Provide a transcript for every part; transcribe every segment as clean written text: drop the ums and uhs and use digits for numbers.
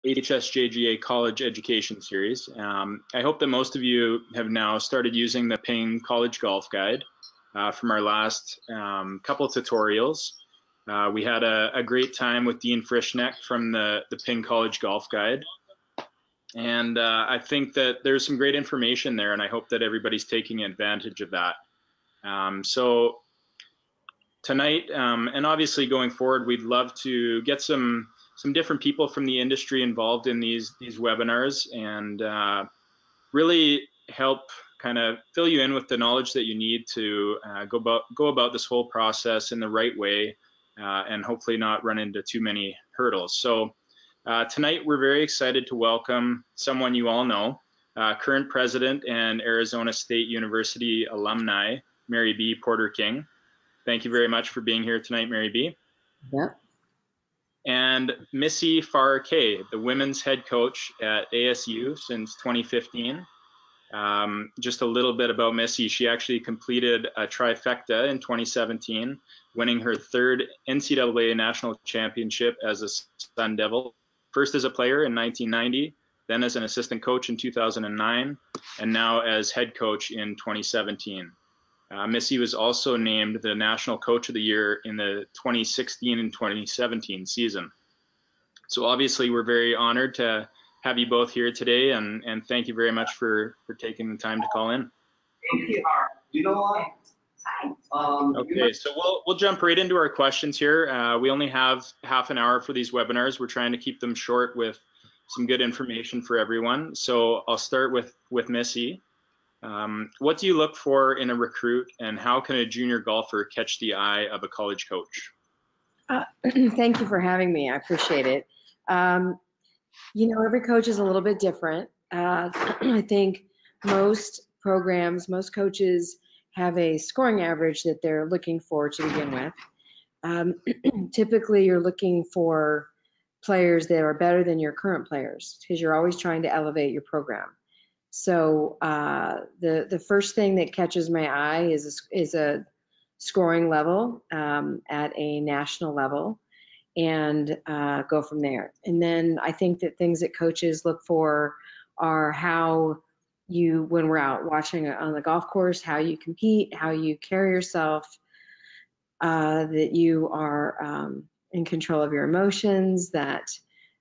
HSJGA College Education Series. I hope that most of you have now started using the Ping College Golf Guide from our last couple tutorials. We had a great time with Dean Frischneck from the Ping College Golf Guide. And I think that there's some great information there, and I hope that everybody's taking advantage of that. So tonight, and obviously going forward, we'd love to get some different people from the industry involved in these webinars and really help kind of fill you in with the knowledge that you need to go about this whole process in the right way and hopefully not run into too many hurdles. So tonight we're very excited to welcome someone you all know, current president and Arizona State University alumni, Mary B. Porter King. Thank you very much for being here tonight, Mary B. Yeah. And Missy Farr-Kaye, the women's head coach at ASU since 2015. Just a little bit about Missy. She actually completed a trifecta in 2017, winning her third NCAA national championship as a Sun Devil, first as a player in 1990, then as an assistant coach in 2009, and now as head coach in 2017. Missy was also named the National Coach of the Year in the 2016 and 2017 season. So obviously we're very honored to have you both here today, and thank you very much for taking the time to call in. Thank you. You know what? Okay, so we'll jump right into our questions here. We only have half an hour for these webinars. We're trying to keep them short with some good information for everyone. So I'll start with Missy. What do you look for in a recruit, and how can a junior golfer catch the eye of a college coach? Thank you for having me. I appreciate it. You know, every coach is a little bit different. I think most programs, most coaches have a scoring average that they're looking for to begin with. Typically, you're looking for players that are better than your current players because you're always trying to elevate your program. So the first thing that catches my eye is a scoring level at a national level, and go from there. And then I think that things that coaches look for are how you, when we're out watching on the golf course, how you compete, how you carry yourself, that you are in control of your emotions, that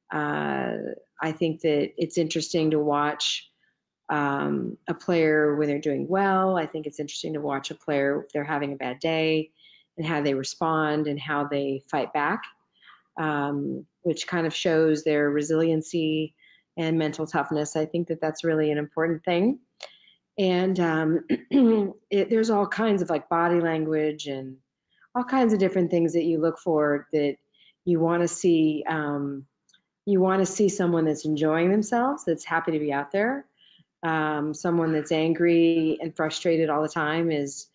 I think that it's interesting to watch a player when they're doing well. I think it's interesting to watch a player if they're having a bad day and how they respond and how they fight back, which kind of shows their resiliency and mental toughness. I think that that's really an important thing. And there's all kinds of like body language and all kinds of different things that you look for that you want to see. You want to see someone that's enjoying themselves, that's happy to be out there. Someone that's angry and frustrated all the time is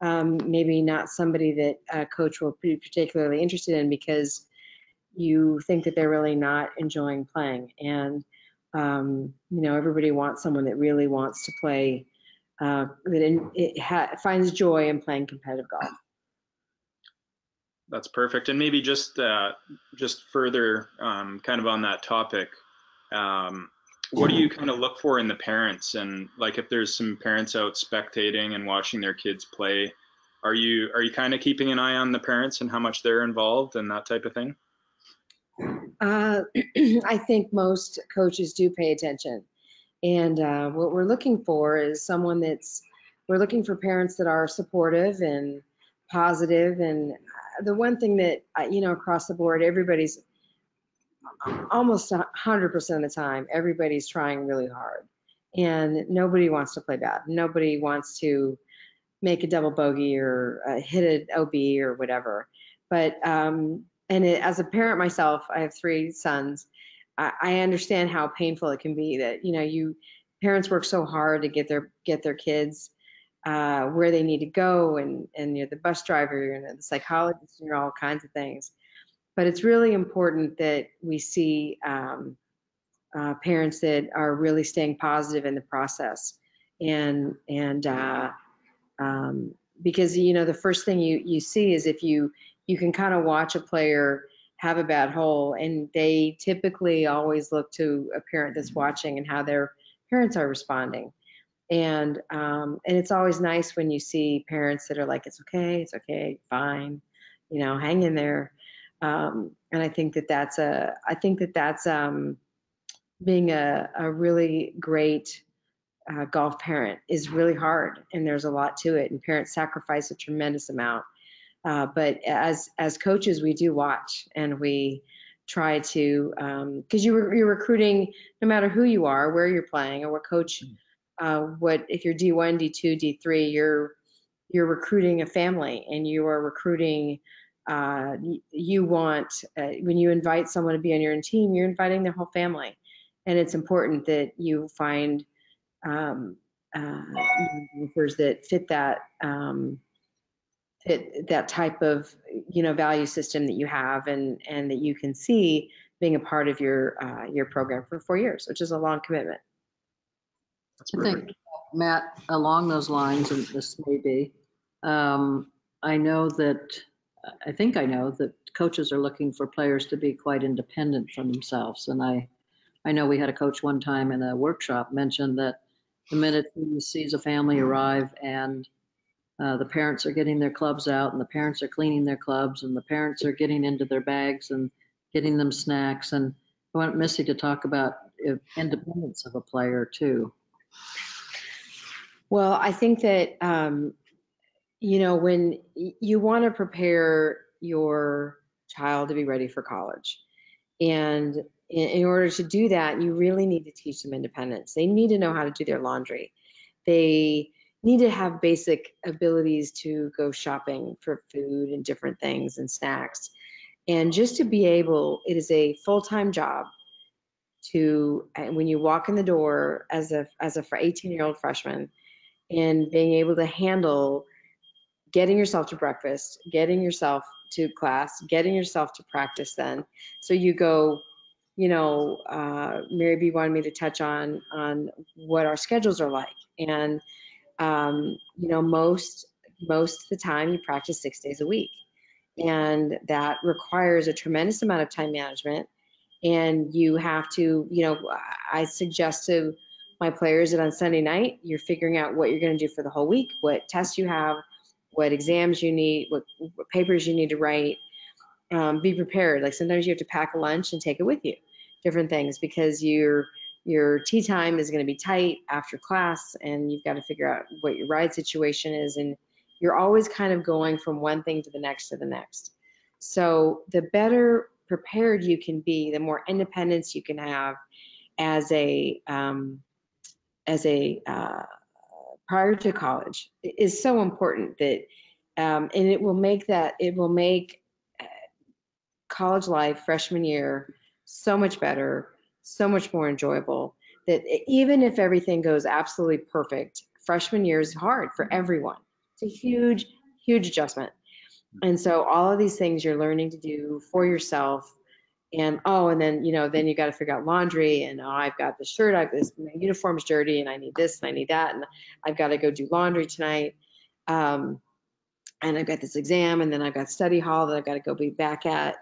maybe not somebody that a coach will be particularly interested in because you think that they're really not enjoying playing. And, you know, everybody wants someone that really wants to play, that finds joy in playing competitive golf. That's perfect. And maybe just further kind of on that topic, what do you kind of look for in the parents? And like if there's some parents out spectating and watching their kids play, are you kind of keeping an eye on the parents and how much they're involved and that type of thing? I think most coaches do pay attention. And what we're looking for is someone we're looking for parents that are supportive and positive. And the one thing that, you know, across the board, everybody's almost 100% of the time, everybody's trying really hard, and nobody wants to play bad. Nobody wants to make a double bogey or hit an OB or whatever. But as a parent myself, I have 3 sons. I understand how painful it can be that, you know, parents work so hard to get their kids where they need to go, and you're the bus driver, you're the psychologist, you're all kinds of things. But it's really important that we see parents that are really staying positive in the process, and because, you know, the first thing you see is if you can kind of watch a player have a bad hole, and they typically always look to a parent that's watching and how their parents are responding. And it's always nice when you see parents that are like, it's okay, fine, hang in there. And I think that that's being a really great golf parent is really hard, and there's a lot to it, and parents sacrifice a tremendous amount. But as coaches, we do watch, and we try to, because you're recruiting no matter who you are, where you're playing, or what coach, what if you're D1, D2, D3, you're recruiting a family, and you are recruiting. You want when you invite someone to be on your team, you're inviting their whole family, and it's important that you find golfers that fit that type of value system that you have, and that you can see being a part of your program for 4 years, which is a long commitment. That's I perfect. think, Matt, along those lines, and this may be, I know that coaches are looking for players to be quite independent from themselves. And I know we had a coach one time in a workshop mention that the minute he sees a family arrive and the parents are getting their clubs out, and the parents are cleaning their clubs, and the parents are getting into their bags and getting them snacks. And I want Missy to talk about independence of a player too. Well, I think that when you want to prepare your child to be ready for college, and in order to do that, you really need to teach them independence. They need to know how to do their laundry. They need to have basic abilities to go shopping for food and different things and snacks. And just to be able, it is a full-time job to, when you walk in the door as a 18-year-old freshman, and being able to handle getting yourself to breakfast, getting yourself to class, getting yourself to practice then. So you go, Mary B wanted me to touch on what our schedules are like. And, most of the time you practice 6 days a week. And that requires a tremendous amount of time management. And you have to, I suggest to my players that on Sunday night, you're figuring out what you're going to do for the whole week, what tests you have, what exams you need, what papers you need to write. Be prepared. Like sometimes you have to pack a lunch and take it with you, different things, because your tea time is going to be tight after class, and you've got to figure out what your ride situation is. And you're always kind of going from one thing to the next to the next. So the better prepared you can be, the more independence you can have as a prior to college is so important that, and it will make college life, freshman year, so much better, so much more enjoyable, that even if everything goes absolutely perfect, freshman year is hard for everyone. It's a huge, huge adjustment. And so all of these things you're learning to do for yourself. And then you got to figure out laundry, and I've got the shirt, my uniform's dirty, and I need this and I need that, and I've got to go do laundry tonight. And I've got this exam, and then I've got study hall that I've got to go be back at,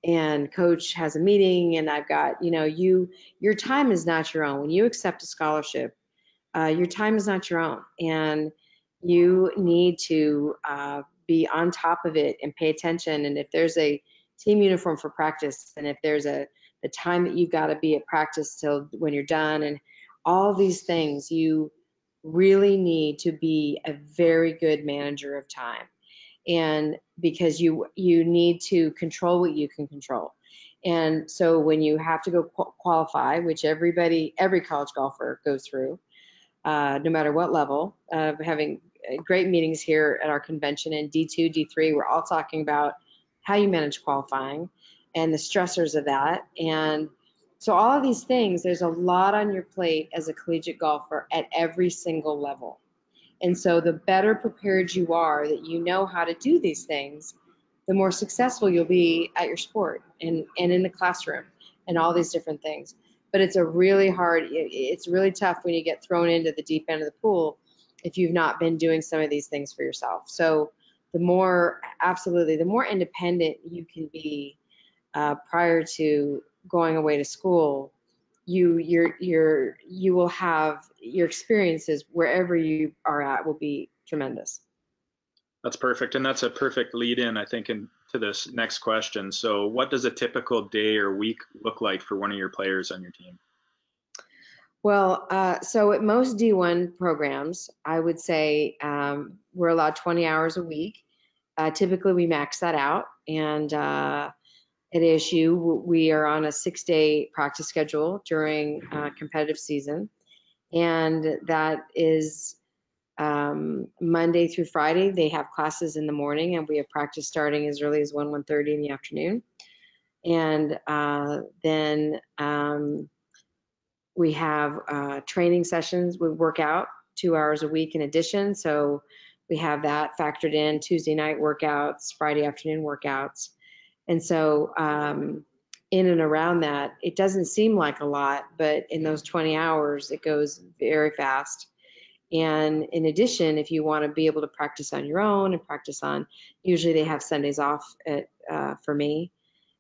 and coach has a meeting, and I've got, your time is not your own. When you accept a scholarship, your time is not your own, and you need to be on top of it and pay attention. And if there's a team uniform for practice, and if there's the time that you've got to be at practice till when you're done, and all these things, you really need to be a very good manager of time. And because you need to control what you can control. And so when you have to go qualify, which every college golfer goes through, no matter what level, having great meetings here at our convention in D2, D3, we're all talking about how you manage qualifying and the stressors of that. And so all of these things, there's a lot on your plate as a collegiate golfer at every single level. And so the better prepared you are, that you know how to do these things, the more successful you'll be at your sport and in the classroom and all these different things. But it's it's really tough when you get thrown into the deep end of the pool if you've not been doing some of these things for yourself. So the more independent you can be, prior to going away to school, you will have your experiences wherever you are at will be tremendous. That's perfect. And that's a perfect lead in, I think, into this next question. So what does a typical day or week look like for one of your players on your team? Well, so at most D1 programs, I would say we're allowed 20 hours a week. Typically, we max that out. And at ASU, we are on a 6-day practice schedule during competitive season. And that is Monday through Friday. They have classes in the morning, and we have practice starting as early as 1:30 in the afternoon. And then we have training sessions. We work out 2 hours a week in addition. So we have that factored in, Tuesday night workouts, Friday afternoon workouts. And so in and around that, it doesn't seem like a lot, but in those 20 hours, it goes very fast. And in addition, if you want to be able to practice on your own and practice on, usually they have Sundays off for me.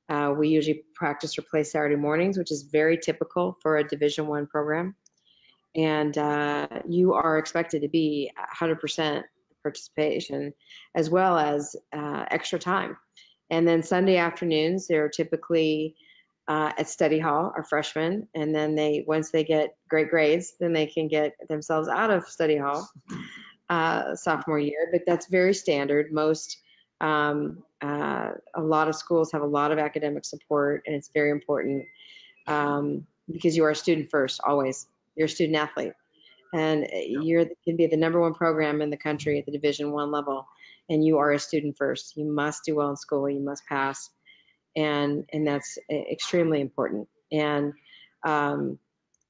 We usually practice or play Saturday mornings, which is very typical for a Division I program. And you are expected to be 100% participation as well as extra time. And then Sunday afternoons, they're typically at study hall, our freshmen, and then once they get great grades, then they can get themselves out of study hall sophomore year. But that's very standard. Most a lot of schools have a lot of academic support, and it's very important because you are a student first, always. You're a student athlete, and you can be the #1 program in the country at the Division I level, and you are a student first. You must do well in school. You must pass, and that's extremely important. And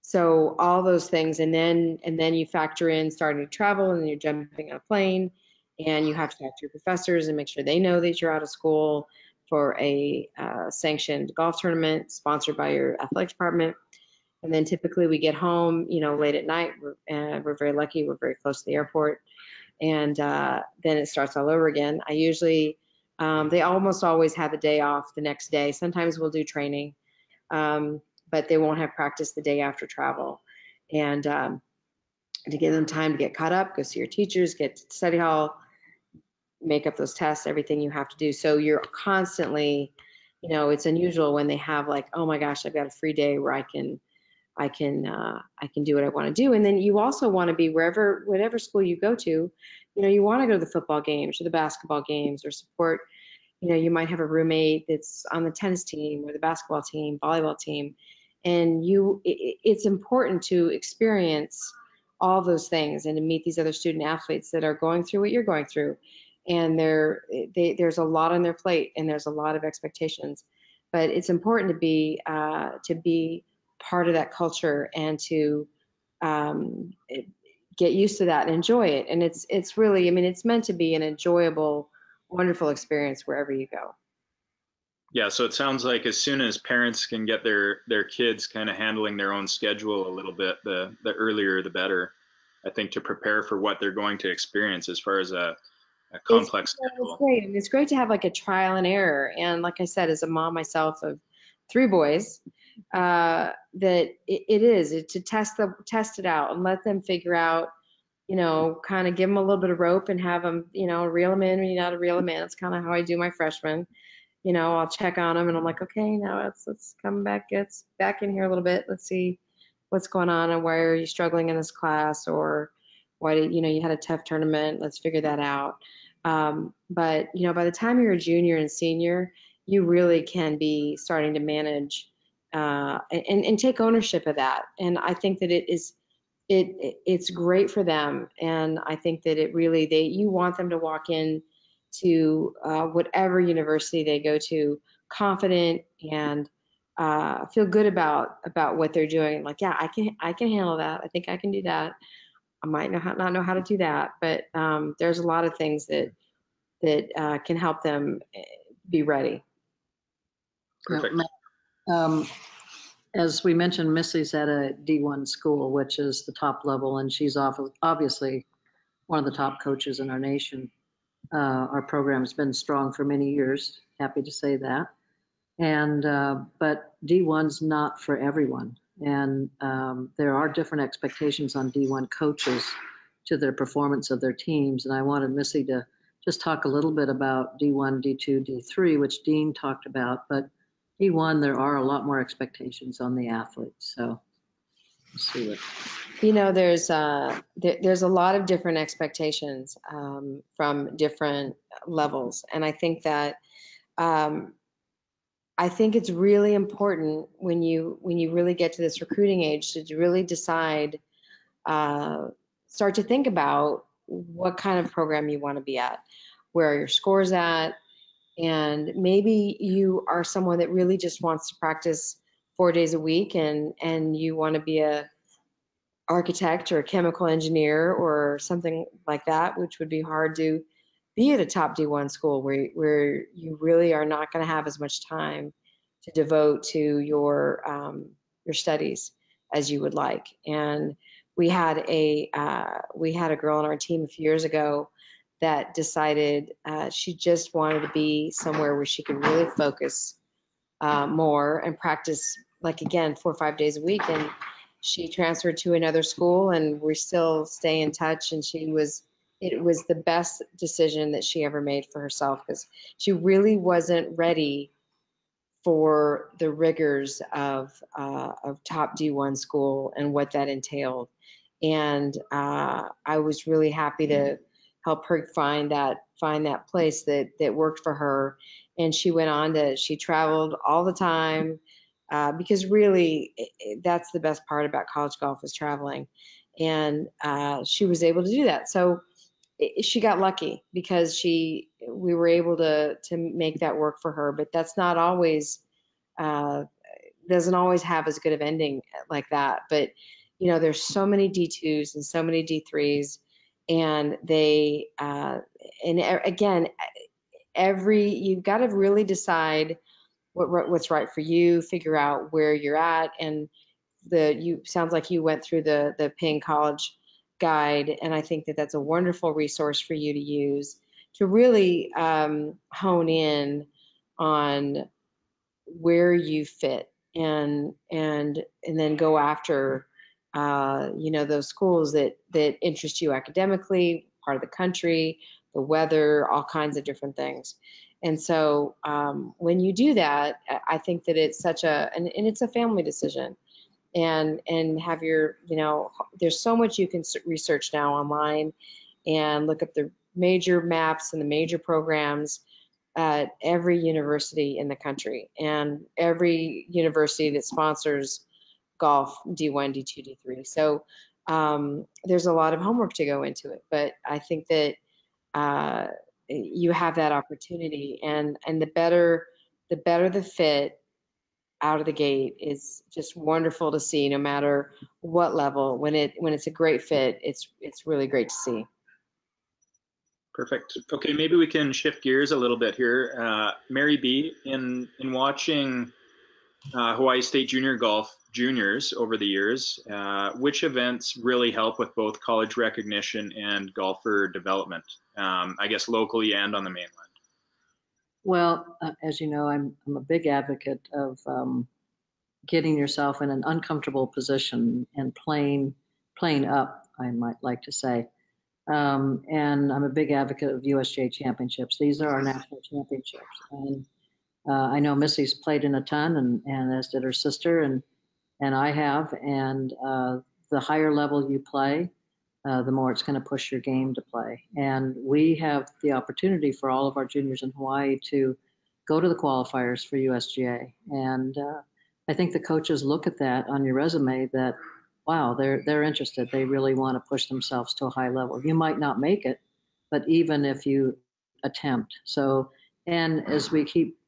so all those things, and then you factor in starting to travel, and then you're jumping on a plane. And you have to talk to your professors and make sure they know that you're out of school for a sanctioned golf tournament sponsored by your athletic department. And then typically we get home, late at night. We're very lucky. We're very close to the airport. And then it starts all over again. I usually, they almost always have a day off the next day. Sometimes we'll do training, but they won't have practice the day after travel. And to give them time to get caught up, go see your teachers, get to study hall, make up those tests, everything you have to do. So you're constantly, it's unusual when they have like, oh my gosh, I've got a free day where I can do what I want to do. And then you also want to be whatever school you go to, you want to go to the football games or the basketball games or support, you might have a roommate that's on the tennis team or the basketball team, volleyball team. And it's important to experience all those things and to meet these other student athletes that are going through what you're going through. And there's a lot on their plate, and there's a lot of expectations, but it's important to be part of that culture and to get used to that and enjoy it. And it's really, it's meant to be an enjoyable, wonderful experience wherever you go. Yeah, so it sounds like as soon as parents can get their kids kind of handling their own schedule a little bit, the earlier the better, I think, to prepare for what they're going to experience as far as a complex schedule. It's great. And it's great to have like a trial and error. And like I said, as a mom myself of 3 boys, that it is to test it out and let them figure out, kind of give them a little bit of rope and have them, reel them in when you know how to reel them in. That's kind of how I do my freshmen. I'll check on them and I'm like, okay, now let's come back, get back in here a little bit. Let's see what's going on and why are you struggling in this class, or why did, you had a tough tournament. Let's figure that out. But, by the time you're a junior and senior, you really can be starting to manage and take ownership of that. And I think that it's great for them. And I think that it really, you want them to walk in to whatever university they go to confident and feel good about what they're doing. Like, yeah, I can handle that. I think I can do that. I might not know how to do that, but there's a lot of things that can help them be ready. Perfect. As we mentioned, Missy's at a D1 school, which is the top level, and she's obviously one of the top coaches in our nation. Our program's been strong for many years, happy to say that. And but D1's not for everyone, and there are different expectations on D1 coaches to their performance of their teams. And I wanted Missy to just talk a little bit about D1, D2, D3, which Dean talked about. But D1, there are a lot more expectations on the athletes. So let's see what. You know, there's a lot of different expectations from different levels, and I think that I think it's really important when you really get to this recruiting age to really decide, start to think about what kind of program you want to be at, where are your scores at, and maybe you are someone that really just wants to practice 4 days a week, and you want to be a architect or a chemical engineer or something like that, which would be hard to be at a top D1 school where you really are not going to have as much time to devote to your studies as you would like. And we had a girl on our team a few years ago that decided she just wanted to be somewhere where she could really focus more and practice, like, again, 4 or 5 days a week. And she transferred to another school, and we still stay in touch. And it was the best decision that she ever made for herself, because she really wasn't ready for the rigors of top D1 school and what that entailed. And I was really happy to help her find that place that worked for her. And she went on she traveled all the time, because really that's the best part about college golf is traveling. And she was able to do that. So she got lucky because we were able to make that work for her. But that's not always, doesn't always have as good of ending like that. But you know, there's so many D2s and so many D3s, and they again, you've got to really decide what's right for you, figure out where you're at. And sounds like you went through the Payne College guide, and I think that that's a wonderful resource for you to use to really hone in on where you fit, and then go after those schools that interest you academically, part of the country, the weather, all kinds of different things. And so when you do that, I think that it's and it's a family decision. And have there's so much you can research now online and look up the major maps and the major programs at every university in the country, and every university that sponsors golf D1, D2, D3. So there's a lot of homework to go into it, but I think that you have that opportunity, and the better the fit out of the gate is just wonderful to see, no matter what level. When it's a great fit, it's really great to see. Perfect. Okay, maybe we can shift gears a little bit here. Mary B, in watching Hawaii State Junior Golf juniors over the years, which events really help with both college recognition and golfer development, I guess locally and on the mainland? Well, as you know, I'm a big advocate of getting yourself in an uncomfortable position and playing up, I might like to say. And I'm a big advocate of USGA championships. These are our national championships. And I know Missy's played in a ton, and as did her sister, and I have. And the higher level you play, the more it's going to push your game to play. And we have the opportunity for all of our juniors in Hawaii to go to the qualifiers for USGA. And I think the coaches look at that on your resume that, wow, they're interested. They really want to push themselves to a high level. You might not make it, but even if you attempt. So, and as we keep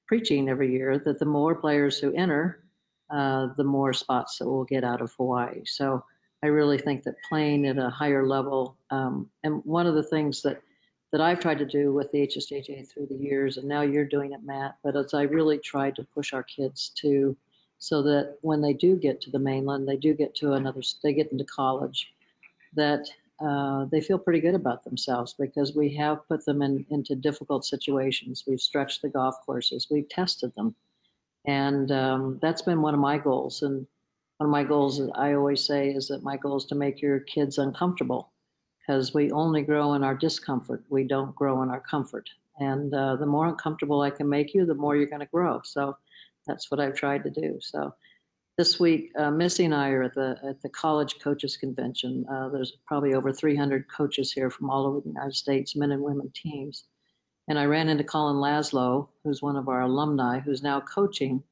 preaching every year, that the more players who enter, the more spots that we'll get out of Hawaii. So I really think that playing at a higher level, and one of the things that I've tried to do with the HSJJ through the years, and now you're doing it, Matt, but as I really tried to push our kids to, so that when they do get to the mainland, they do get to they get into college, that they feel pretty good about themselves, because we have put them into difficult situations. We've stretched the golf courses. We've tested them. And that's been one of my goals. And one of my goals, I always say, is that my goal is to make your kids uncomfortable, because we only grow in our discomfort. We don't grow in our comfort. And the more uncomfortable I can make you, the more you're going to grow. So that's what I've tried to do. So this week, Missy and I are at the College Coaches Convention. There's probably over 300 coaches here from all over the United States, men and women teams. And I ran into Colin Laszlo, who's one of our alumni, who's now coaching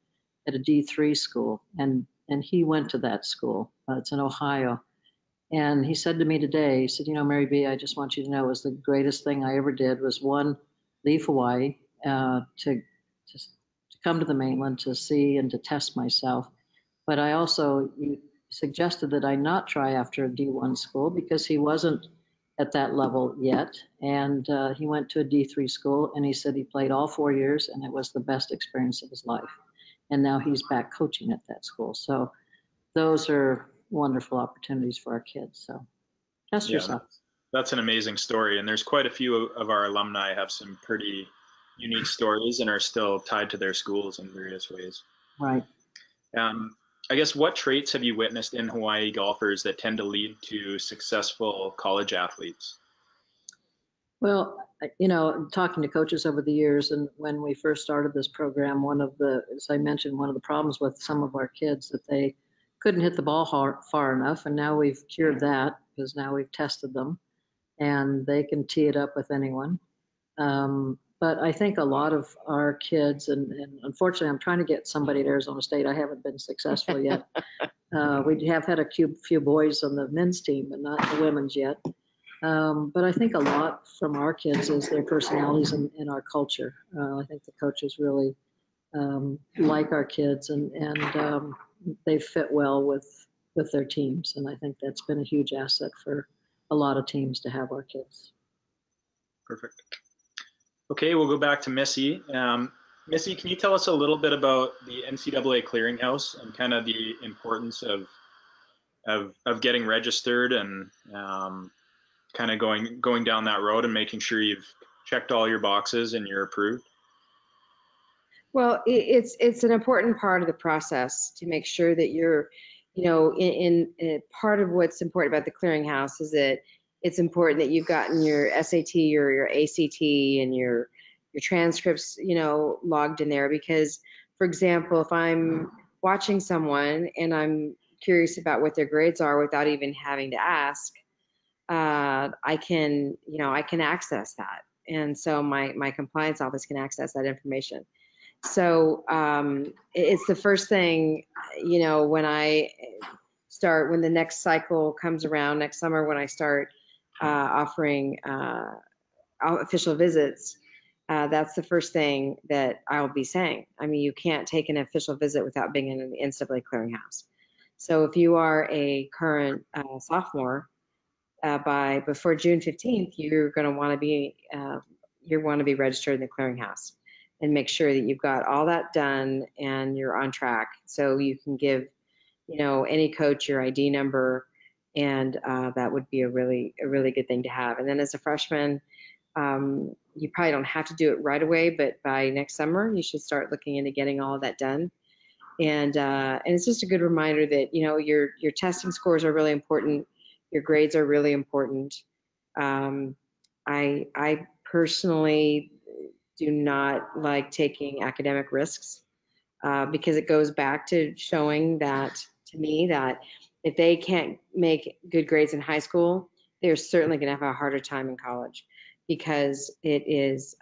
at a D3 school. And he went to that school. It's in Ohio. And he said to me today, he said, you know, Mary B., I just want you to know it was the greatest thing I ever did was, one, leave Hawaii to come to the mainland to see and to test myself. But I also suggested that I not try after a D1 school because he wasn't at that level yet. And he went to a D3 school, and he said he played all 4 years, and it was the best experience of his life. And now he's back coaching at that school. So those are wonderful opportunities for our kids. So test yourself. That's an amazing story. And there's quite a few of our alumni have some pretty unique stories and are still tied to their schools in various ways. Right. I guess, what traits have you witnessed in Hawaii golfers that tend to lead to successful college athletes? Well, you know, talking to coaches over the years, and when we first started this program, as I mentioned, one of the problems with some of our kids that they couldn't hit the ball far enough, and now we've cured that because now we've tested them, and they can tee it up with anyone. But I think a lot of our kids, and unfortunately, I'm trying to get somebody at Arizona State. I haven't been successful yet. We have had a few boys on the men's team, but not the women's yet. But I think a lot from our kids is their personalities and our culture. I think the coaches really like our kids, and they fit well with their teams. And I think that's been a huge asset for a lot of teams to have our kids. Perfect. Okay, we'll go back to Missy. Missy, can you tell us a little bit about the NCAA Clearinghouse and kind of the importance of getting registered and kind of going down that road and making sure you've checked all your boxes and you're approved? Well, it's an important part of the process to make sure that you're, you know, in part of what's important about the clearinghouse is that it's important that you've gotten your SAT or your ACT and your transcripts, you know, logged in there. Because, for example, if I'm watching someone and I'm curious about what their grades are without even having to ask, I can access that. And so my compliance office can access that information. So it's the first thing, you know, when the next cycle comes around next summer, when I start offering official visits, that's the first thing that I'll be saying. I mean, you can't take an official visit without being in the NCAA Clearinghouse. So if you are a current sophomore, before June 15th, you're going to want to be registered in the Clearinghouse and make sure that you've got all that done and you're on track. So you can give, you know, any coach your ID number, and that would be a really good thing to have. And then as a freshman, you probably don't have to do it right away, but by next summer, you should start looking into getting all of that done. And it's just a good reminder that, you know, your testing scores are really important. Your grades are really important. I personally do not like taking academic risks because it goes back to showing that, to me, that if they can't make good grades in high school, they're certainly going to have a harder time in college, because it is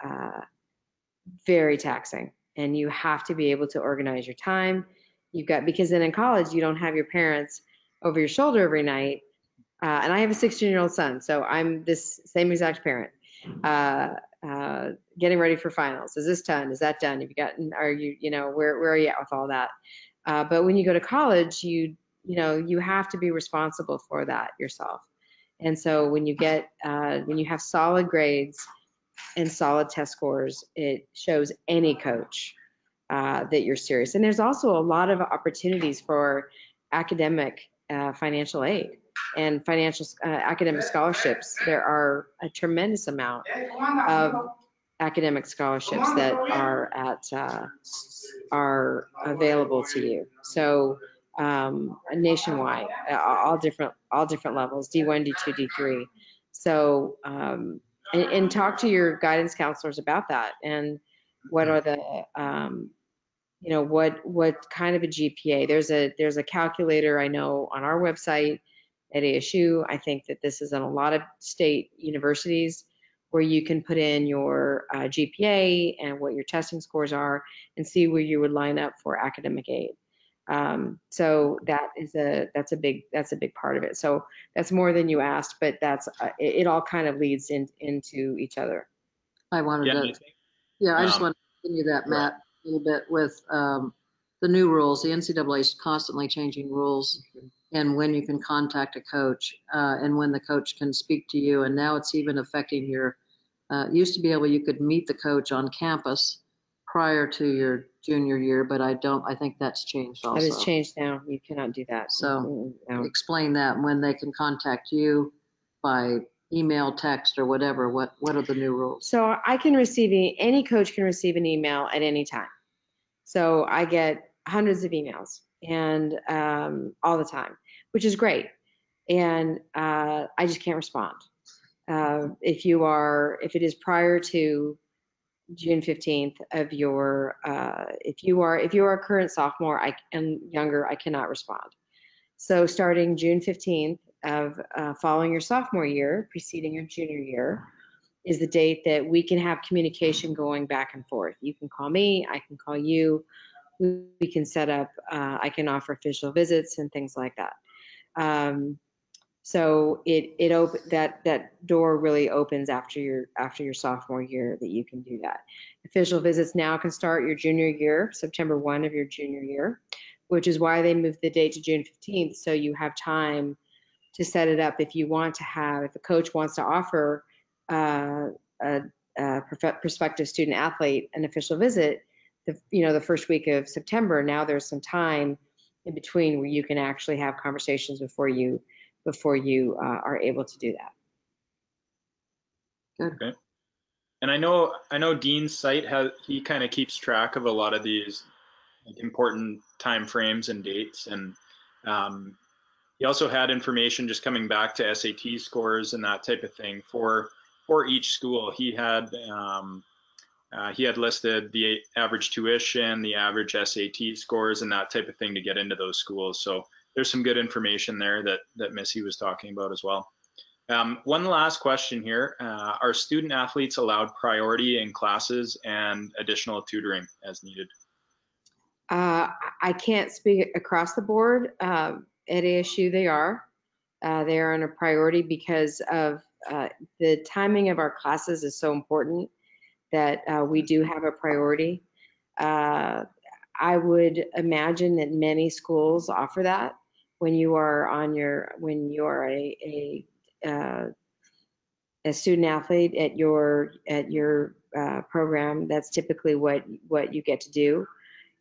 very taxing, and you have to be able to organize your time. Because then in college, you don't have your parents over your shoulder every night. And I have a 16-year-old son, so I'm this same exact parent. Getting ready for finals. Is this done? Is that done? Have you gotten? Are you? You know, where are you at with all that? But when you go to college, you have to be responsible for that yourself. And so when you have solid grades and solid test scores, it shows any coach that you're serious. And there's also a lot of opportunities for academic financial aid and financial academic scholarships. There are a tremendous amount of academic scholarships that are available to you. So nationwide, all different levels, D1, D2, D3. So and talk to your guidance counselors about that, and what are the what kind of a GPA. There's a calculator I know on our website at ASU. I think that this is in a lot of state universities, where you can put in your GPA and what your testing scores are, and see where you would line up for academic aid. So that's a big part of it. So that's more than you asked, but it all kind of leads into each other. I wanted Yeah, to, yeah, I just want to continue that, Matt, a little bit with the new rules. The NCAA is constantly changing rules, and when you can contact a coach, and when the coach can speak to you. And now it's even affecting your, used to be able, you could meet the coach on campus prior to your junior year, but I think that's changed also. That has changed now. You cannot do that. So No. explain that, when they can contact you by email, text, or whatever. What are the new rules? So any coach can receive an email at any time. So I get hundreds of emails, and all the time, which is great. And I just can't respond. If it is prior to June 15th of your, if you are a current sophomore and younger, I cannot respond. So starting June 15th of following your sophomore year, preceding your junior year, is the date that we can have communication going back and forth. You can call me, I can call you, we can set up, I can offer official visits and things like that. So that door really opens after your sophomore year, that you can do that. Official visits now can start your junior year, September 1 of your junior year, which is why they moved the date to June 15th, so you have time to set it up. If a coach wants to offer a prospective student athlete an official visit, the first week of September, now there's some time in between where you can actually have conversations before you are able to do that. Good. Okay. And I know Dean's site he kind of keeps track of a lot of these important time frames and dates, and he also had information just coming back to SAT scores and that type of thing for each school. He had listed the average tuition, the average SAT scores, and that type of thing to get into those schools. So there's some good information there that Missy was talking about as well. One last question here. Are student athletes allowed priority in classes and additional tutoring as needed? I can't speak across the board. At ASU, they are. They are on a priority because of the timing of our classes is so important that we do have a priority. I would imagine that many schools offer that when you are a student athlete at your program. That's typically what you get to do.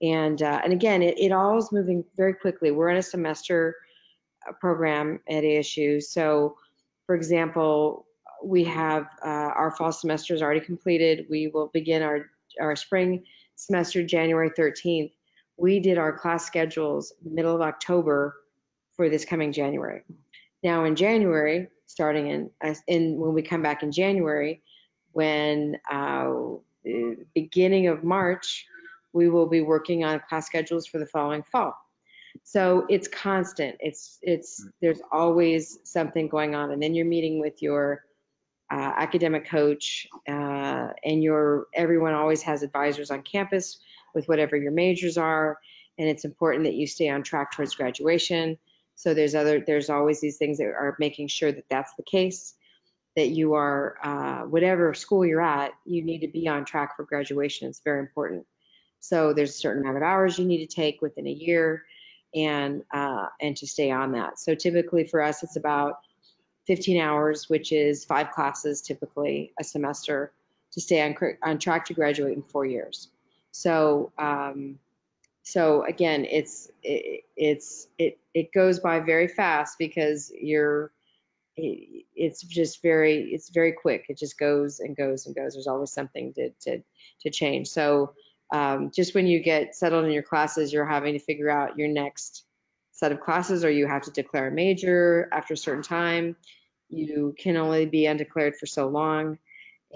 And again, it all is moving very quickly. We're in a semester program at ASU. So, for example, we have our fall semester is already completed. We will begin our spring semester January 13th. We did our class schedules middle of October for this coming January. Now in January, starting when we come back in January, when beginning of March, we will be working on class schedules for the following fall. So it's constant. There's always something going on, and then you're meeting with your academic coach, and everyone always has advisors on campus with whatever your majors are, and it's important that you stay on track towards graduation. So there's always these things that are making sure that that's the case, that you are whatever school you're at, you need to be on track for graduation. It's very important. So there's a certain amount of hours you need to take within a year, and to stay on that. So typically for us, it's about 15 hours, which is 5 classes typically a semester, to stay on track to graduate in 4 years. So again, it goes by very fast because you're it's just it's very quick. It just goes and goes and goes. There's always something to change. So just when you get settled in your classes, you're having to figure out your next set of classes, or you have to declare a major after a certain time. You can only be undeclared for so long,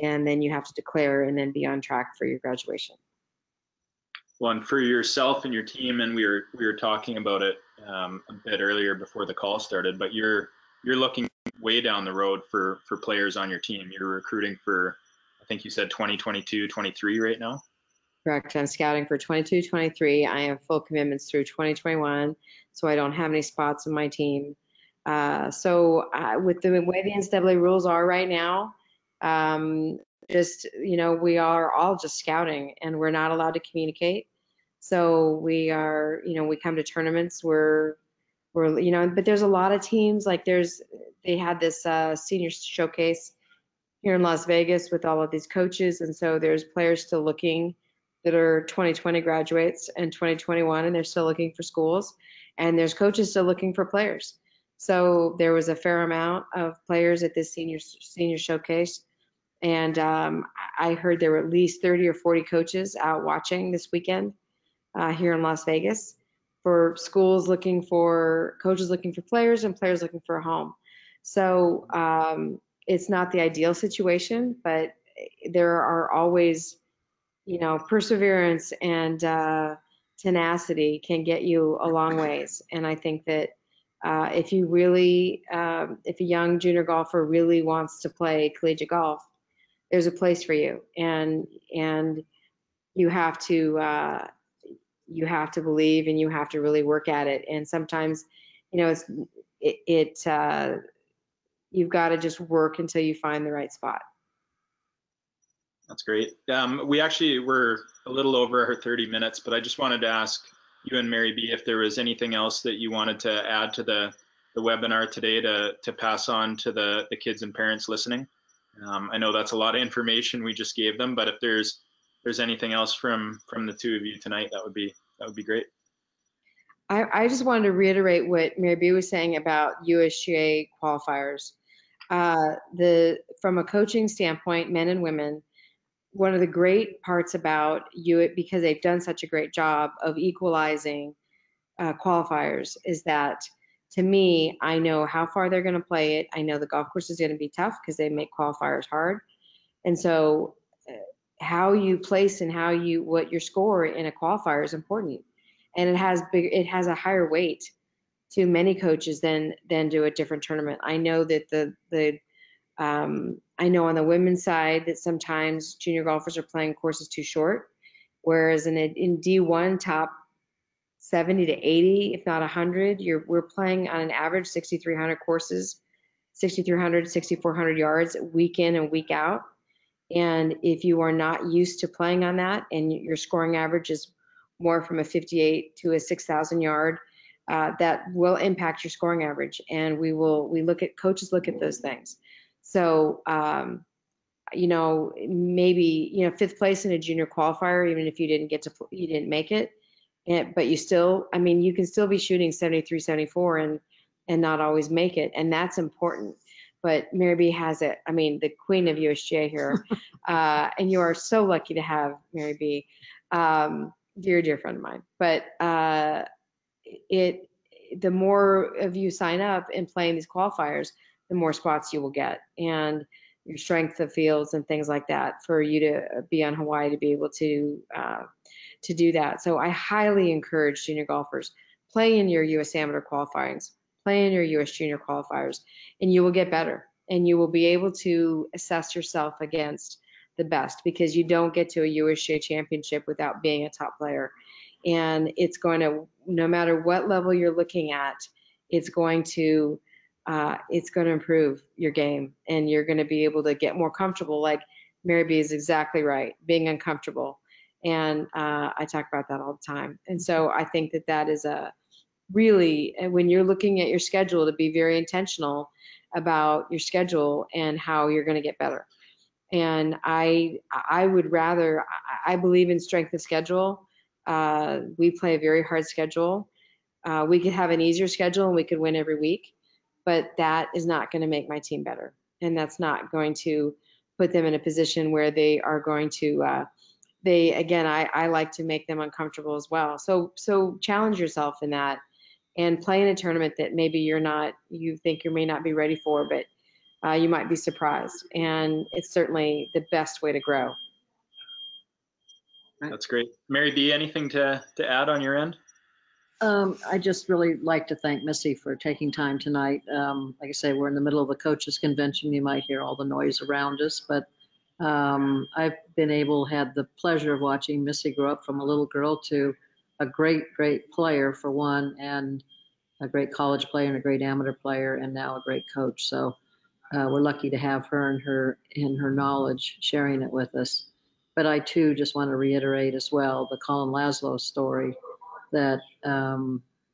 and then you have to declare and then be on track for your graduation. Well, and for yourself and your team, and we were talking about it a bit earlier before the call started, but you're looking way down the road for players on your team. You're recruiting for, I think you said 2022, 23 right now. Correct. I'm scouting for 22, 23. I have full commitments through 2021, so I don't have any spots on my team. With the way the NCAA rules are right now, we are all just scouting, and we're not allowed to communicate. So we come to tournaments where but there's a lot of teams, like they had this senior showcase here in Las Vegas with all of these coaches, and so there's players still looking that are 2020 graduates and 2021, and they're still looking for schools, and there's coaches still looking for players. So there was a fair amount of players at this senior showcase, and I heard there were at least 30 or 40 coaches out watching this weekend here in Las Vegas, for schools looking for coaches, looking for players, and players looking for a home. So it's not the ideal situation, but there are always, perseverance and tenacity can get you a long ways. And I think that if a young junior golfer really wants to play collegiate golf, there's a place for you, and you have to believe, and you have to really work at it. And sometimes, you've got to just work until you find the right spot. That's great. We actually were a little over our 30 minutes, but I just wanted to ask you and Mary B if there was anything else that you wanted to add to the webinar today to pass on to the kids and parents listening. I know that's a lot of information we just gave them, but if there's anything else from the two of you tonight, that would be great. I just wanted to reiterate what Mary B was saying about USGA qualifiers. From a coaching standpoint, men and women, one of the great parts about because they've done such a great job of equalizing qualifiers, is that, to me, I know how far they're going to play it. I know the golf course is going to be tough because they make qualifiers hard. And so how you place and what your score in a qualifier is important. And it has a higher weight to many coaches than do a different tournament. I know that I know on the women's side that sometimes junior golfers are playing courses too short, whereas in D1 top 70 to 80, if not 100, we're playing on an average 6,300 courses, 6,300, 6,400 yards week in and week out. And if you are not used to playing on that, and your scoring average is more from a 58 to a 6,000 yard, that will impact your scoring average. And coaches look at those things. So, maybe, fifth place in a junior qualifier, even if you didn't make it, but you can still be shooting 73, 74 and not always make it. And that's important. But Mary B has it. I mean, the queen of USGA here. And you are so lucky to have Mary B, dear friend of mine. But the more of you sign up and playing these qualifiers, the more spots you will get, and your strength of fields and things like that, for you to be on Hawaii, to be able to do that. So I highly encourage junior golfers, play in your US Amateur qualifyings, play in your US Junior qualifiers, and you will get better, and you will be able to assess yourself against the best, because you don't get to a USGA championship without being a top player. And it's going to, no matter what level you're looking at, it's going to improve your game, and you're going to be able to get more comfortable. Like Mary B is exactly right, being uncomfortable. And I talk about that all the time. And so I think that is really, when you're looking at your schedule, to be very intentional about your schedule and how you're going to get better. And I believe in strength of schedule. We play a very hard schedule. We could have an easier schedule and we could win every week. but that is not going to make my team better. And that's not going to put them in a position where they are going to, I like to make them uncomfortable as well. So challenge yourself in that and play in a tournament that maybe you think you may not be ready for, but you might be surprised. And it's certainly the best way to grow. That's great. Mary B, anything to add on your end? I just really like to thank Missy for taking time tonight. Like I say, we're in the middle of a coaches convention. You might hear all the noise around us, but I've had the pleasure of watching Missy grow up from a little girl to a great, great player for one, and a great college player and a great amateur player, and now a great coach. So we're lucky to have her and her knowledge sharing it with us. But I too just want to reiterate as well the Colin Laszlo story, that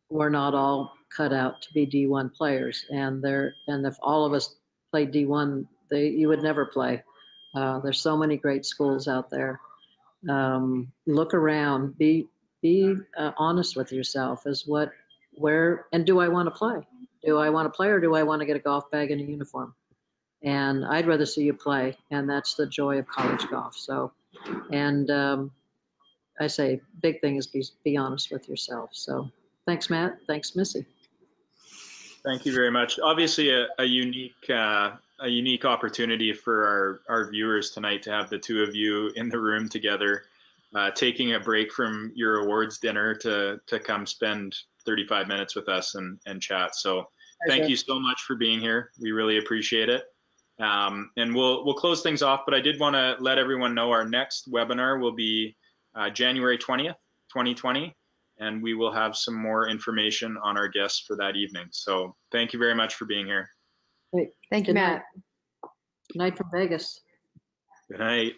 we're not all cut out to be D1 players, and if all of us played D1, you would never play. There's so many great schools out there. Look around, be honest with yourself. And do I want to play? Do I want to play, or do I want to get a golf bag and a uniform? And I'd rather see you play, and that's the joy of college golf. So, and I say big thing is be honest with yourself. So thanks, Matt. Thanks, Missy. Thank you very much. Obviously a unique opportunity for our viewers tonight to have the two of you in the room together, taking a break from your awards dinner to come spend 35 minutes with us and chat. So thank you so much for being here. We really appreciate it. And we'll close things off, but I did want to let everyone know our next webinar will be January 20th, 2020, and we will have some more information on our guests for that evening. So thank you very much for being here. Great. Thank you, Matt. Good night from Vegas. Good night.